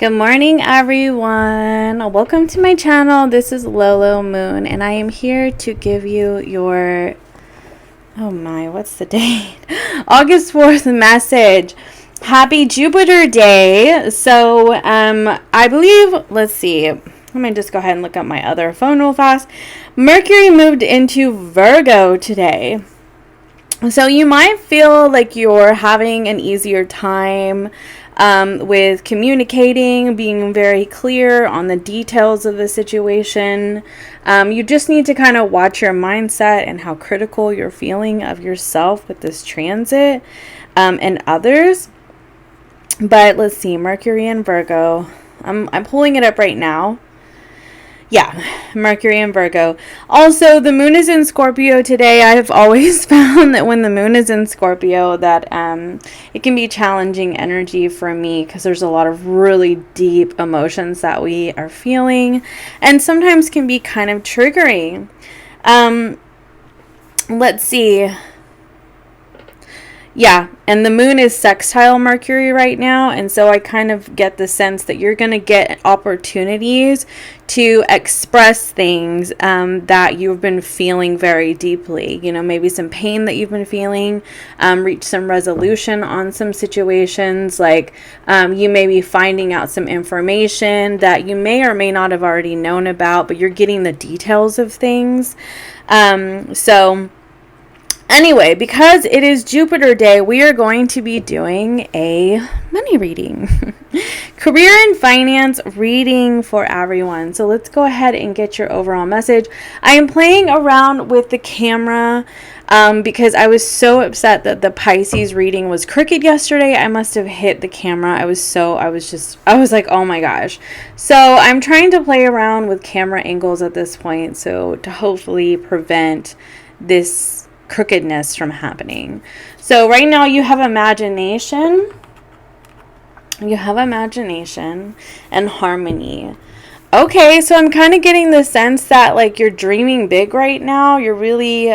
Good morning, everyone. Welcome to my channel. This is Lolo Moon, and I am here to give you your, oh my, what's the date? August 4th message. Happy Jupiter Day. So, I believe, let's see. Let me just go ahead and look up my other phone real fast. Mercury moved into Virgo today. So you might feel like you're having an easier time with communicating, being very clear on the details of the situation. You just need to kind of watch your mindset and how critical you're feeling of yourself with this transit and others. But let's see, Mercury and Virgo. I'm pulling it up right now. Yeah, Mercury and Virgo. Also, the moon is in Scorpio today. I've always found that when the moon is in Scorpio that it can be challenging energy for me because there's a lot of really deep emotions that we are feeling and sometimes can be kind of triggering. Let's see. Yeah, and the moon is sextile Mercury right now, and so I kind of get the sense that you're going to get opportunities to express things that you've been feeling very deeply. You know, maybe some pain that you've been feeling, reach some resolution on some situations, like you may be finding out some information that you may or may not have already known about, but you're getting the details of things. Anyway, because it is Jupiter Day, we are going to be doing a money reading. Career and finance reading for everyone. So let's go ahead and get your overall message. I am playing around with the camera because I was so upset that the Pisces reading was crooked yesterday. I must have hit the camera. I was like, oh my gosh. So I'm trying to play around with camera angles at this point, so to hopefully prevent this crookedness from happening. So right now you have imagination. You have imagination and harmony. Okay, so I'm kind of getting the sense that like you're dreaming big right now. You're really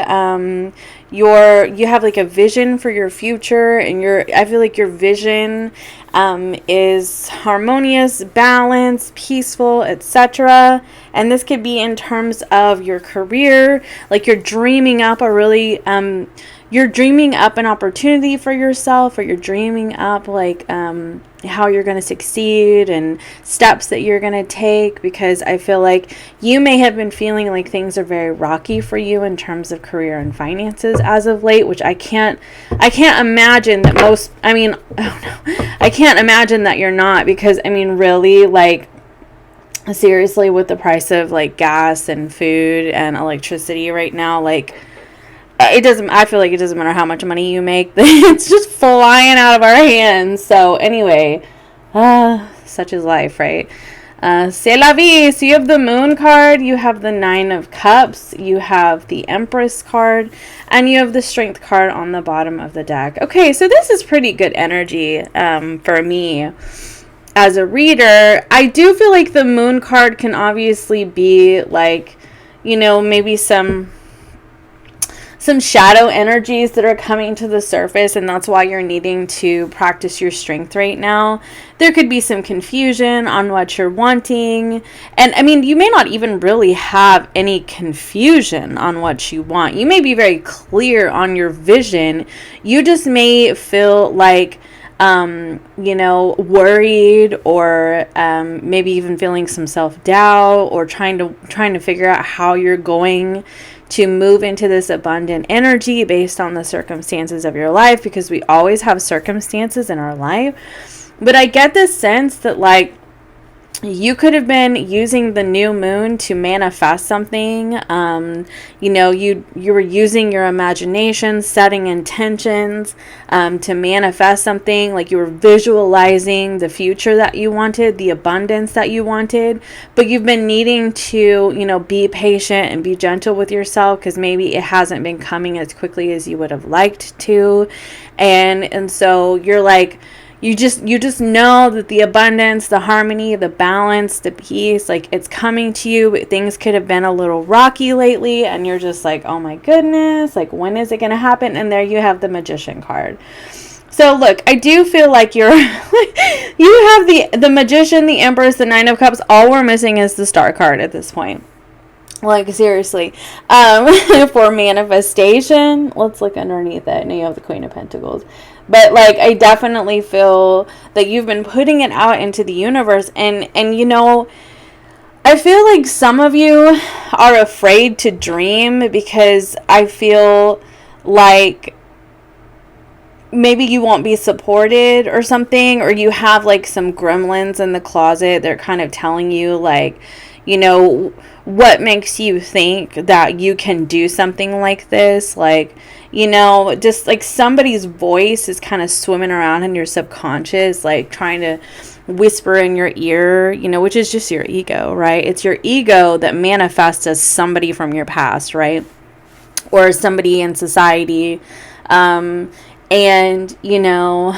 you have like a vision for your future, and I feel like your vision is harmonious, balanced, peaceful, etc. And this could be in terms of your career, like you're dreaming up you're dreaming up an opportunity for yourself, or you're dreaming up like how you're going to succeed and steps that you're going to take, because I feel like you may have been feeling like things are very rocky for you in terms of career and finances as of late, which I can't imagine that I can't imagine that you're not, because I mean really, like seriously, with the price of like gas and food and electricity right now, like I feel like it doesn't matter how much money you make, it's just flying out of our hands. So anyway, such is life, right? C'est la vie. So you have the Moon card, you have the Nine of Cups, you have the Empress card, and you have the Strength card on the bottom of the deck. Okay, so this is pretty good energy for me as a reader. I do feel like the Moon card can obviously be like, you know, maybe some shadow energies that are coming to the surface, and that's why you're needing to practice your strength right now. There could be some confusion on what you're wanting, and I mean, you may not even really have any confusion on what you want. You may be very clear on your vision. You just may feel like worried, or maybe even feeling some self-doubt, or trying to figure out how you're going to move into this abundant energy based on the circumstances of your life, because we always have circumstances in our life. But I get this sense that like you could have been using the new moon to manifest something. You were using your imagination, setting intentions to manifest something. Like you were visualizing the future that you wanted, the abundance that you wanted. But you've been needing to, be patient and be gentle with yourself, because maybe it hasn't been coming as quickly as you would have liked to. And so you're like, you just know that the abundance, the harmony, the balance, the peace, like it's coming to you. But things could have been a little rocky lately, and you're just like, oh my goodness, like when is it going to happen? And there you have the Magician card. So look, I do feel like you're you have the Magician, the Empress, the Nine of Cups. All we're missing is the Star card at this point. Like, seriously. For manifestation, let's look underneath it. Now you have the Queen of Pentacles. But, like, I definitely feel that you've been putting it out into the universe. And you know, I feel like some of you are afraid to dream because I feel like maybe you won't be supported or something, or you have like some gremlins in the closet. They're kind of telling you, like, you know, what makes you think that you can do something like this. Like, you know, just like somebody's voice is kind of swimming around in your subconscious, like trying to whisper in your ear, you know, which is just your ego, right? It's your ego that manifests as somebody from your past, right? Or somebody in society. And, you know,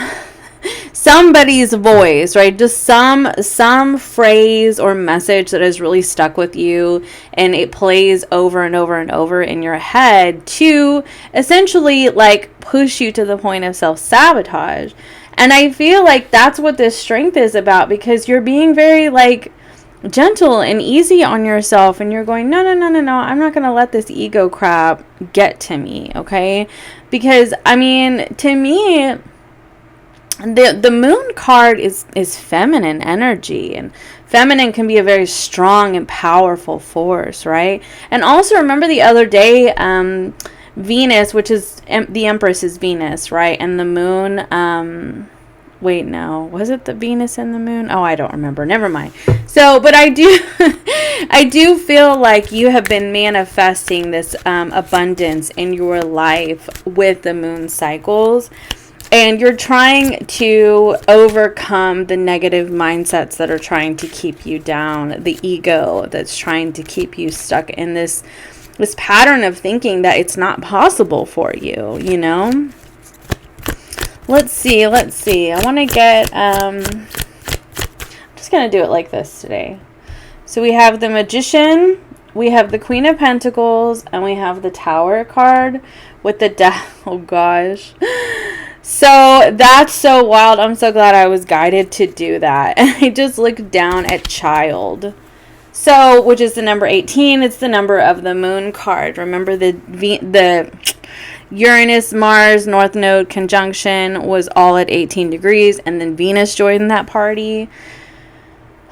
somebody's voice, right? Just some phrase or message that has really stuck with you, and it plays over and over and over in your head to essentially like push you to the point of self-sabotage. And I feel like that's what this strength is about, because you're being very like gentle and easy on yourself, and you're going, no, I'm not going to let this ego crap get to me, okay? Because I mean, to me, the moon card is feminine energy, and feminine can be a very strong and powerful force, right? And also remember the other day, Venus, which is the Empress, is Venus, right? And the moon, wait, no, was it the Venus and the moon? Oh, I don't remember. Never mind. So, but I do, I do feel like you have been manifesting this abundance in your life with the moon cycles. And you're trying to overcome the negative mindsets that are trying to keep you down, the ego that's trying to keep you stuck in this pattern of thinking that it's not possible for you, you know? Let's see. I want to get, I'm just going to do it like this today. So we have the Magician, we have the Queen of Pentacles, and we have the Tower card with the Death. Oh, gosh. So that's so wild. I'm so glad I was guided to do that. And I just looked down at Child. So, which is the number 18. It's the number of the moon card. Remember the Uranus, Mars, North Node conjunction was all at 18 degrees. And then Venus joined that party.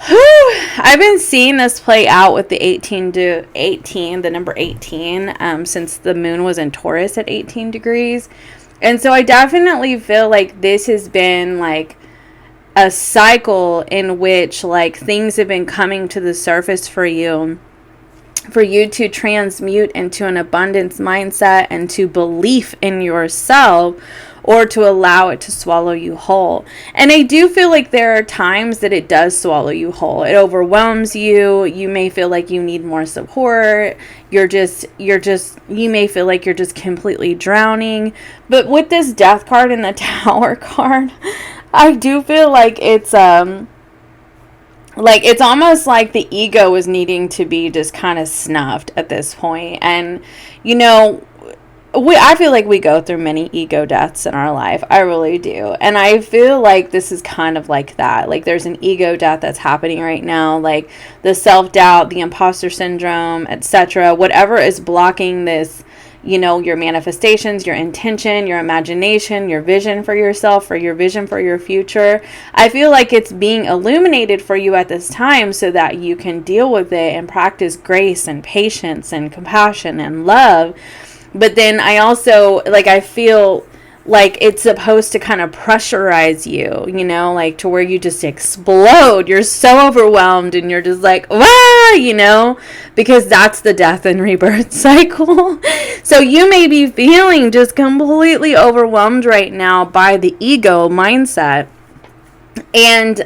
Whew. I've been seeing this play out with the 18 to 18, the number 18, since the moon was in Taurus at 18 degrees. And so I definitely feel like this has been like a cycle in which like things have been coming to the surface for you to transmute into an abundance mindset and to belief in yourself, or to allow it to swallow you whole. And I do feel like there are times that it does swallow you whole. It overwhelms you. You may feel like you need more support. You may feel like you're just completely drowning. But with this Death card and the Tower card, I do feel like it's almost like the ego is needing to be just kind of snuffed at this point. And, you know, I feel like we go through many ego deaths in our life. I really do. And I feel like this is kind of like that. Like there's an ego death that's happening right now. Like the self-doubt, the imposter syndrome, etc. Whatever is blocking this, you know, your manifestations, your intention, your imagination, your vision for yourself, or your vision for your future. I feel like it's being illuminated for you at this time so that you can deal with it and practice grace and patience and compassion and love. But then I also, like, I feel like it's supposed to kind of pressurize you, you know, like to where you just explode. You're so overwhelmed and you're just like, wah, you know, because that's the death and rebirth cycle. So you may be feeling just completely overwhelmed right now by the ego mindset. And,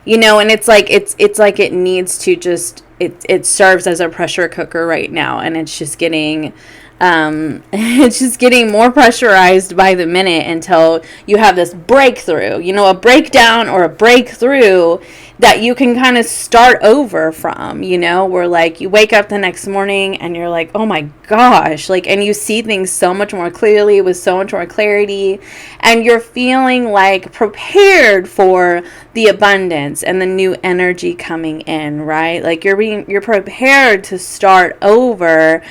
you know, and it's like it needs to just, it serves as a pressure cooker right now. And it's just getting, It's just getting more pressurized by the minute until you have this breakthrough, you know, a breakdown or a breakthrough that you can kind of start over from, you know, where like you wake up the next morning and you're like, oh my gosh, like, and you see things so much more clearly with so much more clarity, and you're feeling like prepared for the abundance and the new energy coming in, right? Like you're prepared to start over,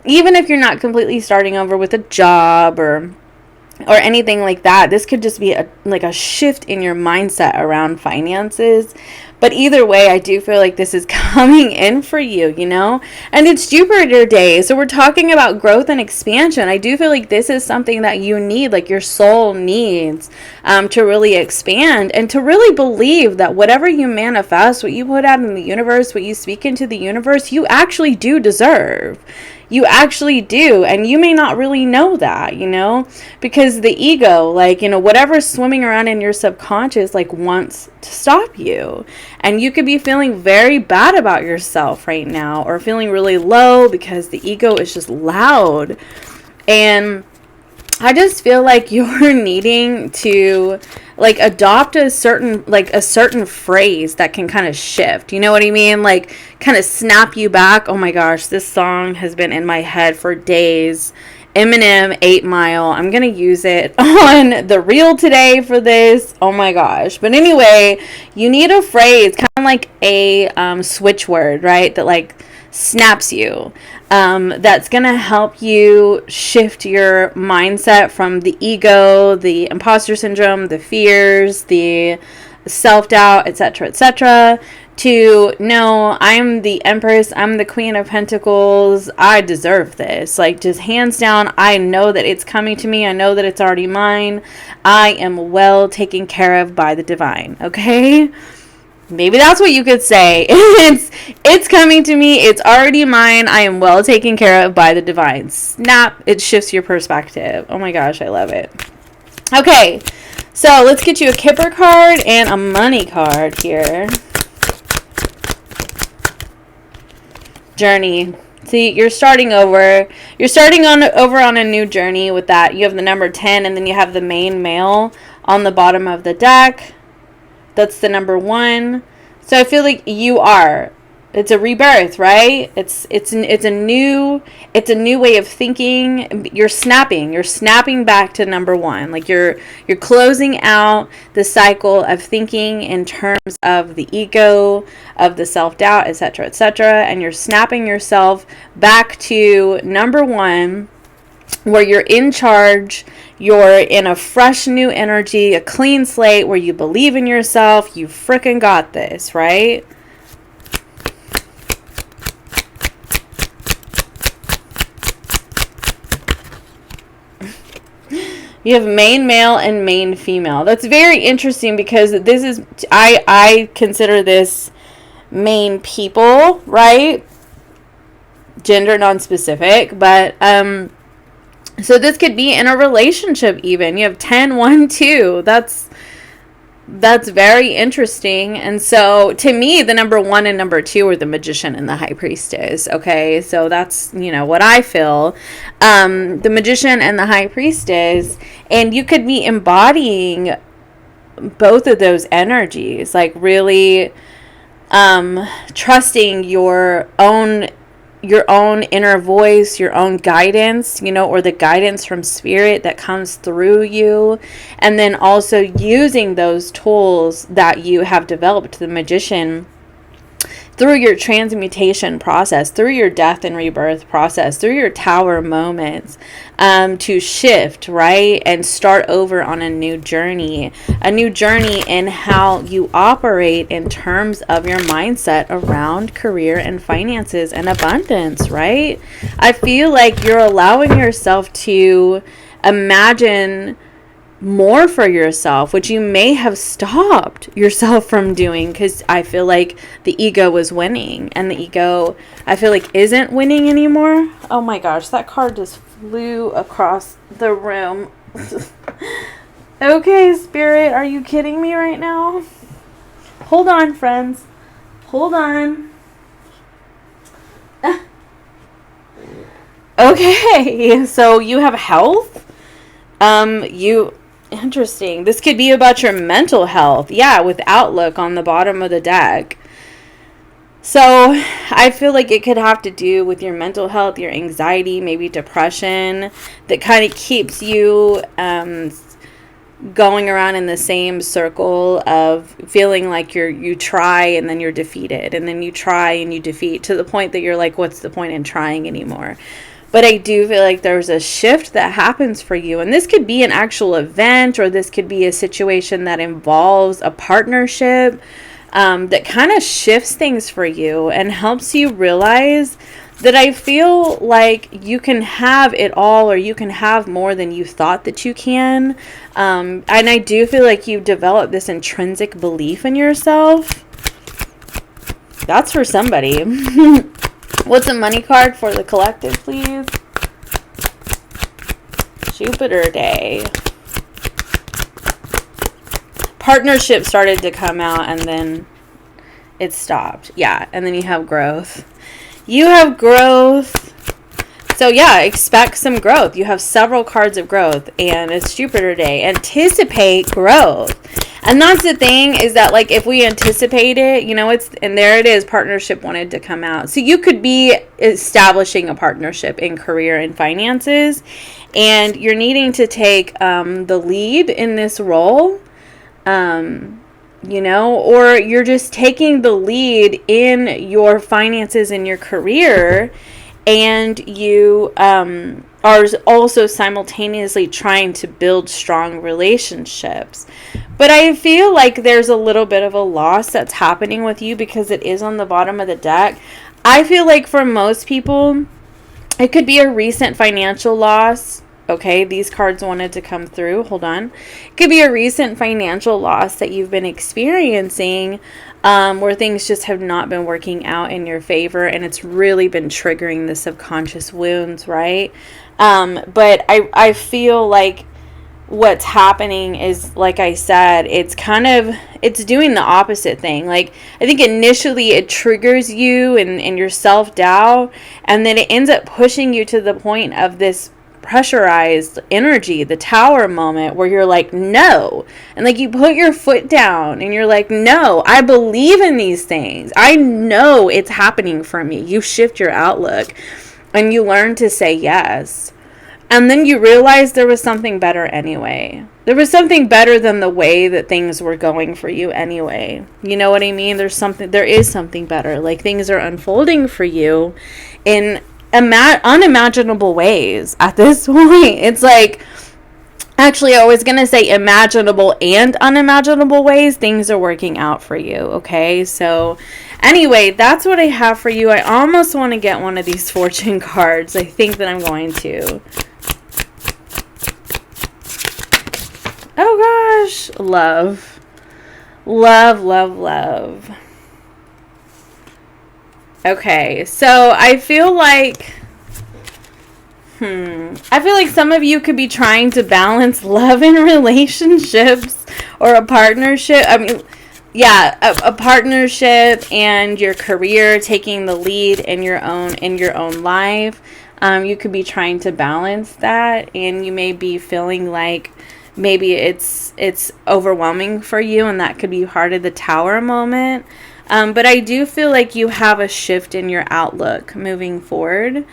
even if you're not completely starting over with a job or anything like that. This could just be a shift in your mindset around finances. But either way, I do feel like this is coming in for you, you know? And it's Jupiter day, so we're talking about growth and expansion. I do feel like this is something that you need, like your soul needs, to really expand and to really believe that whatever you manifest, what you put out in the universe, what you speak into the universe, you actually do deserve. You actually do, and you may not really know that, you know, because the ego, like, you know, whatever's swimming around in your subconscious, like, wants to stop you, and you could be feeling very bad about yourself right now, or feeling really low because the ego is just loud. And I just feel like you're needing to like adopt a certain phrase that can kind of shift. You know what I mean? Like kind of snap you back. Oh my gosh, this song has been in my head for days. Eminem, 8 Mile. I'm going to use it on the reel today for this. Oh my gosh. But anyway, you need a phrase, kind of like a switch word, right? That like snaps you. That's going to help you shift your mindset from the ego, the imposter syndrome, the fears, the self-doubt, etc., to no, I'm the Empress, I'm the Queen of Pentacles, I deserve this. Like, just hands down, I know that it's coming to me, I know that it's already mine, I am well taken care of by the divine, okay? Maybe that's what you could say. It's coming to me, it's already mine, I am well taken care of by the divine. Snap, it shifts your perspective. Oh my gosh, I love it. Okay, so let's get you a Kipper card and a money card here. Journey. See, you're starting over. You're starting over on a new journey with that. You have the number 10, and then you have the main male on the bottom of the deck. That's the number 1. So I feel like you are. It's a rebirth, right? It's a new way of thinking. You're snapping back to number 1. Like you're closing out the cycle of thinking in terms of the ego, of the self-doubt, etc., and you're snapping yourself back to number 1, where you're in charge, you're in a fresh new energy, a clean slate, where you believe in yourself, you frickin' got this, right? You have main male and main female. That's very interesting because this is, I consider this main people, right? Gender non-specific, but so this could be in a relationship even. You have 10, 1, 2. That's very interesting. And so to me, the number 1 and number 2 are the Magician and the High Priestess. Okay, so that's, you know, what I feel. The Magician and the High Priestess, and you could be embodying both of those energies, like really trusting your own inner voice, your own guidance, you know, or the guidance from spirit that comes through you. And then also using those tools that you have developed, the Magician, through your transmutation process, through your death and rebirth process, through your tower moments, to shift, right? And start over on a new journey in how you operate in terms of your mindset around career and finances and abundance, right? I feel like you're allowing yourself to imagine more for yourself, which you may have stopped yourself from doing because I feel like the ego was winning, and the ego, I feel like, isn't winning anymore. Oh my gosh, that card just flew across the room. Okay, Spirit, are you kidding me right now? Hold on, friends. Hold on. Okay, so you have health. Interesting. This could be about your mental health. Yeah, with outlook on the bottom of the deck. So I feel like it could have to do with your mental health, your anxiety, maybe depression, that kind of keeps you going around in the same circle of feeling like you try and then you're defeated, and then you try and you defeat, to the point that you're like, what's the point in trying anymore? But I do feel like there's a shift that happens for you. And this could be an actual event, or this could be a situation that involves a partnership that kind of shifts things for you and helps you realize that I feel like you can have it all, or you can have more than you thought that you can. And I do feel like you've developed this intrinsic belief in yourself. That's for somebody. What's a money card for the collective, please? Jupiter Day. Partnership started to come out and then it stopped. Yeah, and then you have growth. You have growth. So yeah, expect some growth. You have several cards of growth, and it's Jupiter Day. Anticipate growth. And that's the thing, is that like if we anticipate it, you know, and there it is, partnership wanted to come out. So you could be establishing a partnership in career and finances, and you're needing to take the lead in this role, you know, or you're just taking the lead in your finances and your career, and you are also simultaneously trying to build strong relationships. But I feel like there's a little bit of a loss that's happening with you because it is on the bottom of the deck. I feel like for most people, it could be a recent financial loss. Okay, these cards wanted to come through. Hold on. It could be a recent financial loss that you've been experiencing, where things just have not been working out in your favor, and it's really been triggering the subconscious wounds, right? But I feel like what's happening is, like I said, it's doing the opposite thing. Like, I think initially it triggers you and your self-doubt, and then it ends up pushing you to the point of this pressurized energy, the tower moment, where you're like, no, and like you put your foot down and you're like, no, I believe in these things, I know it's happening for me. You shift your outlook and you learn to say yes, and then you realize there was something better anyway. There was something better than the way that things were going for you anyway. You know what I mean? There is something better. Like, things are unfolding for you in unimaginable ways at this point. It's like, actually, I was going to say imaginable and unimaginable ways. Things are working out for you, okay? So anyway, that's what I have for you. I almost want to get one of these fortune cards. I think that I'm going to. Oh gosh, love. Love, love, love. Okay, so I feel like some of you could be trying to balance love and relationships, or a partnership. I mean, yeah, a partnership and your career, taking the lead in your own life. You could be trying to balance that, and you may be feeling like maybe it's overwhelming for you, and that could be part of the tower moment. But I do feel like you have a shift in your outlook moving forward.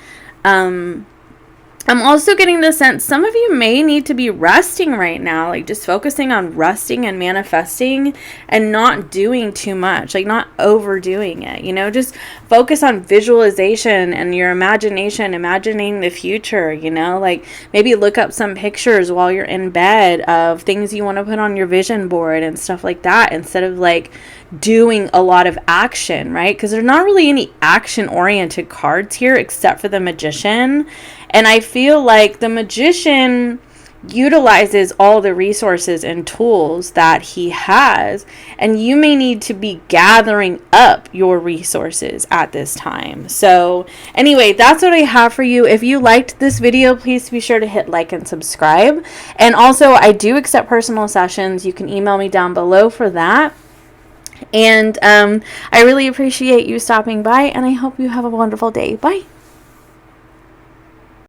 I'm also getting the sense some of you may need to be resting right now, like just focusing on resting and manifesting and not doing too much, like not overdoing it, you know, just focus on visualization and your imagination, imagining the future, you know, like maybe look up some pictures while you're in bed of things you want to put on your vision board and stuff like that, instead of like doing a lot of action, right? Because there's not really any action oriented cards here except for the Magician. And I feel like the Magician utilizes all the resources and tools that he has, and you may need to be gathering up your resources at this time. So anyway, that's what I have for you. If you liked this video, please be sure to hit like and subscribe. And also, I do accept personal sessions. You can email me down below for that. And I really appreciate you stopping by, and I hope you have a wonderful day. Bye.